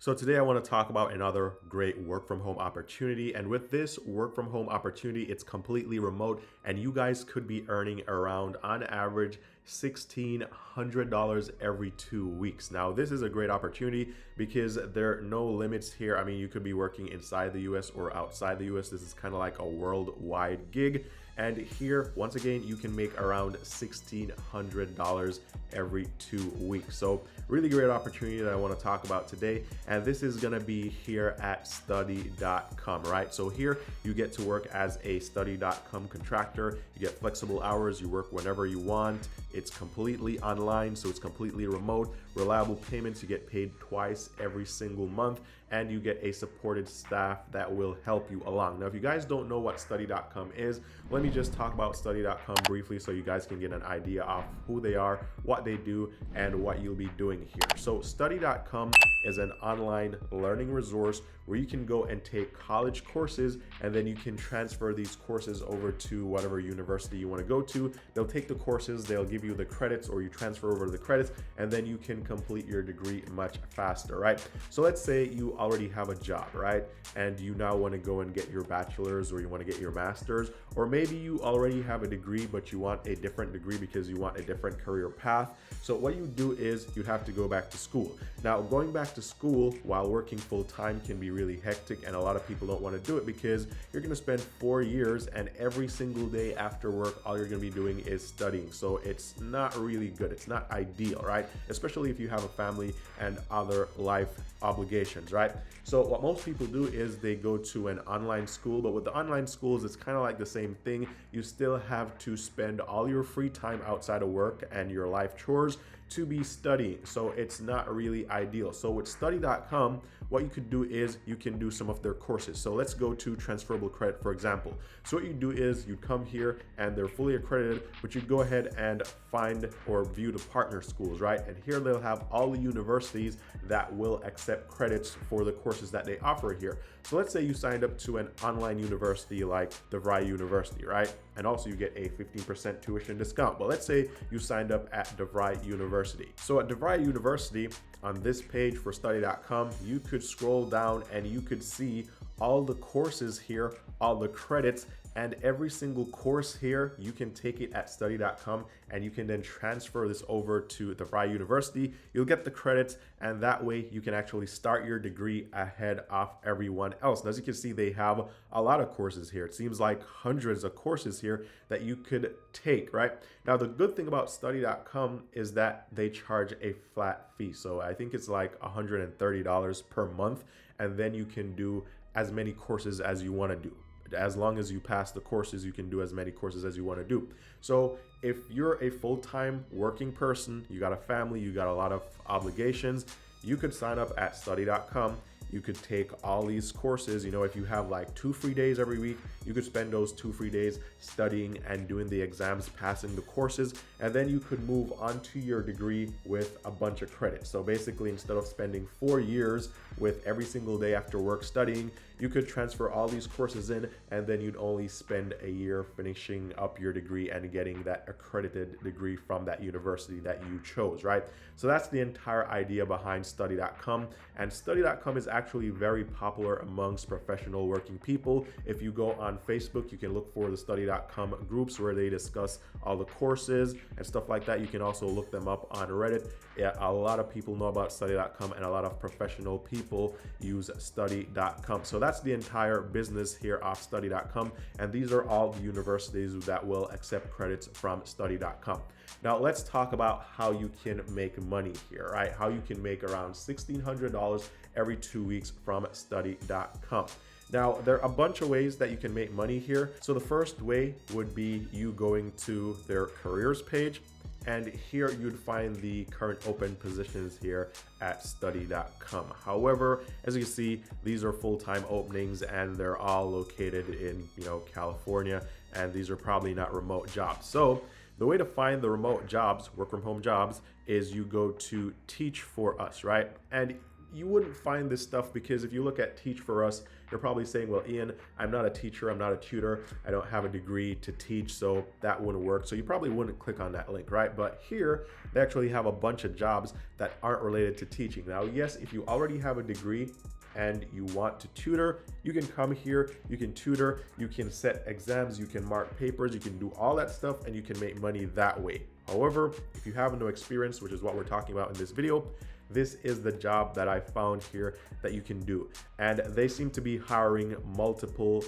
So today I want to talk about another great work from home opportunity. And with this work from home opportunity, it's completely remote and you guys could be earning around on average $1,600 every 2 weeks. Now, this is a great opportunity because there are no limits here. I mean, you could be working inside the US or outside the US. This is kind of like a worldwide gig. And here, once again, you can make around $1,600 every 2 weeks. So really great opportunity that I want to talk about today. And this is going to be here at study.com, right? So here you get to work as a study.com contractor. You get flexible hours. You work whenever you want. It's completely online, so it's completely remote. Reliable payments. You get paid twice every single month, and you get a supported staff that will help you along. Now, if you guys don't know what study.com is, let me just talk about study.com briefly so you guys can get an idea of who they are, what they do, and what you'll be doing here. So study.com is an online learning resource where you can go and take college courses, and then you can transfer these courses over to whatever university you want to go to. They'll take the courses, they'll give you the credits, or you transfer over the credits, and then you can complete your degree much faster, right? So let's say you already have a job, right? And you now want to go and get your bachelor's, or you want to get your master's, or maybe you already have a degree, but you want a different degree because you want a different career path. So what you do is you have to go back to school. Now, going back to school while working full time can be really hectic, and a lot of people don't want to do it because you're going to spend 4 years and every single day after work, all you're going to be doing is studying. So it's not really good. It's not ideal, right? Especially if you have a family and other life obligations, right? So what most people do is they go to an online school, but with the online schools, it's kind of like the same thing. You still have to spend all your free time outside of work and your life chores to be studying. So it's not really ideal. So with study.com, what you could do is you can do some of their courses. So let's go to transferable credit, for example. So what you do is you come here and they're fully accredited, but you go ahead and find or view the partner schools, right? And here they'll have all the universities that will accept credits for the courses that they offer here. So let's say you signed up to an online university like DeVry University, right? And also you get a 15% tuition discount. But let's say you signed up at DeVry University. So at DeVry University, on this page for study.com, you could scroll down and you could see all the courses here, all the credits, and every single course here, you can take it at study.com and you can then transfer this over to DeVry University. You'll get the credits, and that way you can actually start your degree ahead of everyone else. And as you can see, they have a lot of courses here. It seems like hundreds of courses here that you could take, right? Now, the good thing about study.com is that they charge a flat fee. So I think it's like $130 per month, and then you can do as many courses as you want to do. As long as you pass the courses, you can do as many courses as you want to do. So if you're a full-time working person, you got a family, you got a lot of obligations, you could sign up at study.com. You could take all these courses. You know, if you have like 2 free days every week, you could spend those 2 free days studying and doing the exams, passing the courses, and then you could move on to your degree with a bunch of credits. So basically, instead of spending 4 years with every single day after work studying, you could transfer all these courses in, and then you'd only spend a year finishing up your degree and getting that accredited degree from that university that you chose, right? So that's the entire idea behind study.com. And study.com is actually very popular amongst professional working people. If you go on Facebook, you can look for the study.com groups where they discuss all the courses and stuff like that. You can also look them up on Reddit. Yeah, a lot of people know about study.com, and a lot of professional people use study.com. So that's the entire business here of study.com. And these are all the universities that will accept credits from study.com. Now let's talk about how you can make money here, right? How you can make around $1,600 every 2 weeks from study.com. Now, there are a bunch of ways that you can make money here. So the first way would be you going to their careers page, and here you'd find the current open positions here at study.com. However, as you can see, these are full-time openings and they're all located in, California, and these are probably not remote jobs. So the way to find the remote jobs, work from home jobs, is you go to Teach for Us, right? And you wouldn't find this stuff, because if you look at Teach for Us, you're probably saying, well, Eann, I'm not a teacher, I'm not a tutor, I don't have a degree to teach, so that wouldn't work. So you probably wouldn't click on that link, right? But here, they actually have a bunch of jobs that aren't related to teaching. Now, yes, if you already have a degree and you want to tutor, you can come here, you can tutor, you can set exams, you can mark papers, you can do all that stuff, and you can make money that way. However, if you have no experience, which is what we're talking about in this video, this is the job that I found here that you can do. And they seem to be hiring multiple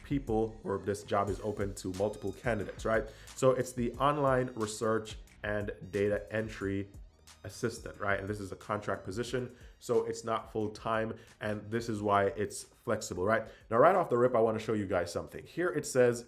people, or this job is open to multiple candidates, right? So it's the online research and data entry assistant, right? And this is a contract position, so it's not full-time, and this is why it's flexible, right? Now, right off the rip, I want to show you guys something. Here it says,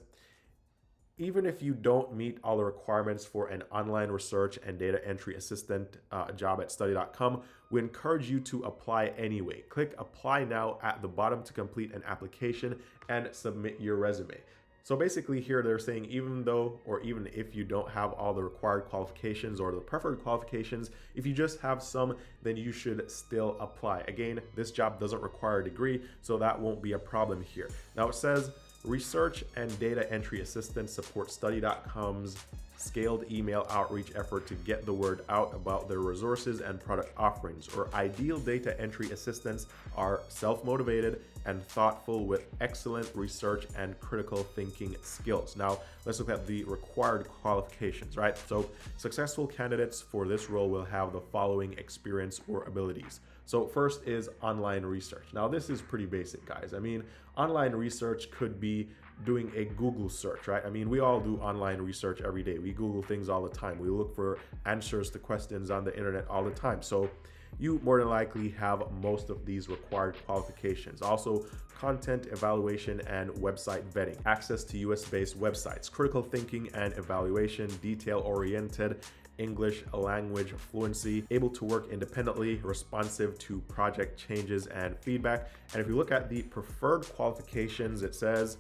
even if you don't meet all the requirements for an online research and data entry assistant job at study.com, we encourage you to apply anyway. Click apply now at the bottom to complete an application and submit your resume. So basically here they're saying, even though, or even if you don't have all the required qualifications or the preferred qualifications, if you just have some, then you should still apply. Again, this job doesn't require a degree, so that won't be a problem here. Now it says, research and data entry assistant support study.com's scaled email outreach effort to get the word out about their resources and product offerings. Or ideal data entry assistants are self-motivated and thoughtful with excellent research and critical thinking skills. Now, let's look at the required qualifications, right? So successful candidates for this role will have the following experience or abilities. So first is online research. Now, this is pretty basic, guys. I mean, online research could be doing a Google search, right? I mean, we all do online research every day. We Google things all the time. We look for answers to questions on the internet all the time. So you more than likely have most of these required qualifications. Also, content evaluation and website vetting, access to US-based websites, critical thinking and evaluation, detail-oriented, English language fluency, able to work independently, responsive to project changes and feedback. And if you look at the preferred qualifications, it says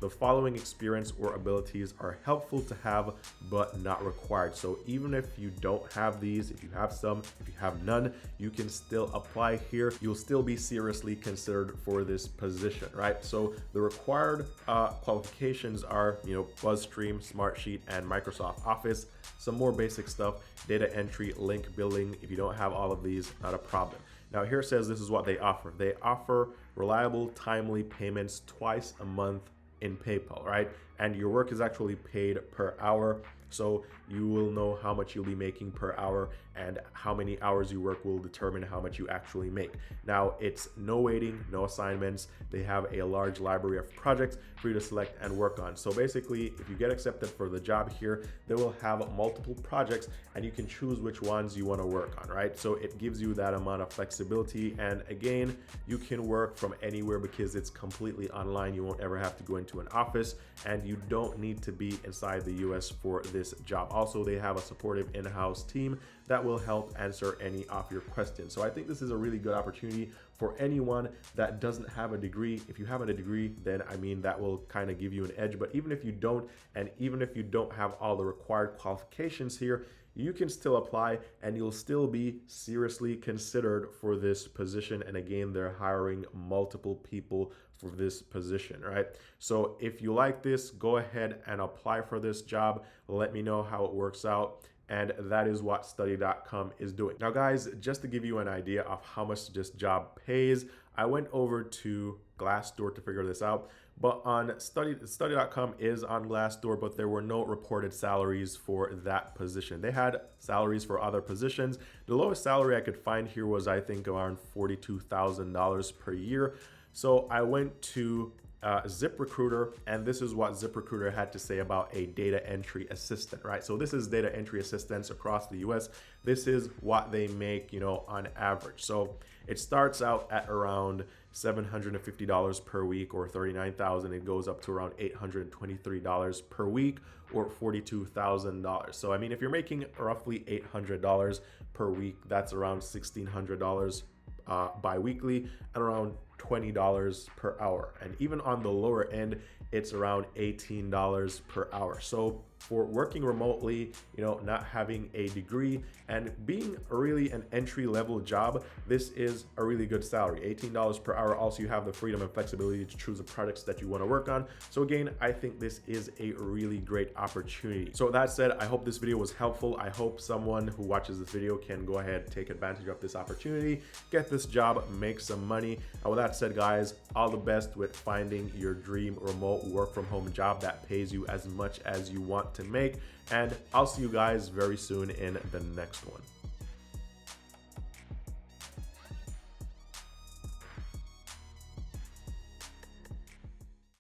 the following experience or abilities are helpful to have, but not required. So even if you don't have these, if you have some, if you have none, you can still apply here. You'll still be seriously considered for this position, right? So the required qualifications are, BuzzStream, Smartsheet, and Microsoft Office. Some more basic stuff, data entry, link building. If you don't have all of these, not a problem. Now here it says this is what they offer. They offer reliable, timely payments twice a month in PayPal, right? And your work is actually paid per hour. So you will know how much you'll be making per hour, and how many hours you work will determine how much you actually make. Now, it's no waiting, no assignments. They have a large library of projects for you to select and work on. So basically, if you get accepted for the job here, they will have multiple projects and you can choose which ones you want to work on, right? So it gives you that amount of flexibility. And again, you can work from anywhere because it's completely online. You won't ever have to go into an office, and you don't need to be inside the US for this job. Also, they have a supportive in-house team that will help answer any of your questions. So I think this is a really good opportunity for anyone that doesn't have a degree. If you have a degree, then I mean, that will kind of give you an edge. But even if you don't, and even if you don't have all the required qualifications here, you can still apply and you'll still be seriously considered for this position. And again, they're hiring multiple people for this position, right? So if you like this, go ahead and apply for this job. Let me know how it works out. And that is what study.com is doing. Now, guys, just to give you an idea of how much this job pays, I went over to Glassdoor to figure this out. But on study.com is on Glassdoor, but there were no reported salaries for that position. They had salaries for other positions. The lowest salary I could find here was, I think, around $42,000 per year. So I went to ZipRecruiter, and this is what ZipRecruiter had to say about a data entry assistant, right? So this is data entry assistants across the US. This is what they make, on average. So it starts out at around $750 per week, or $39,000. It goes up to around $823 per week, or $42,000. So I mean, if you're making roughly $800 per week, that's around $1,600 bi-weekly, and around $20 per hour. And even on the lower end, it's around $18 per hour. So for working remotely, you know, not having a degree and being really an entry-level job, this is a really good salary, $18 per hour. Also, you have the freedom and flexibility to choose the projects that you want to work on. So again, I think this is a really great opportunity. So with that said, I hope this video was helpful. I hope someone who watches this video can go ahead, take advantage of this opportunity, get this job, make some money. And with that said, guys, all the best with finding your dream remote work from home job that pays you as much as you want to make. And I'll see you guys very soon in the next one.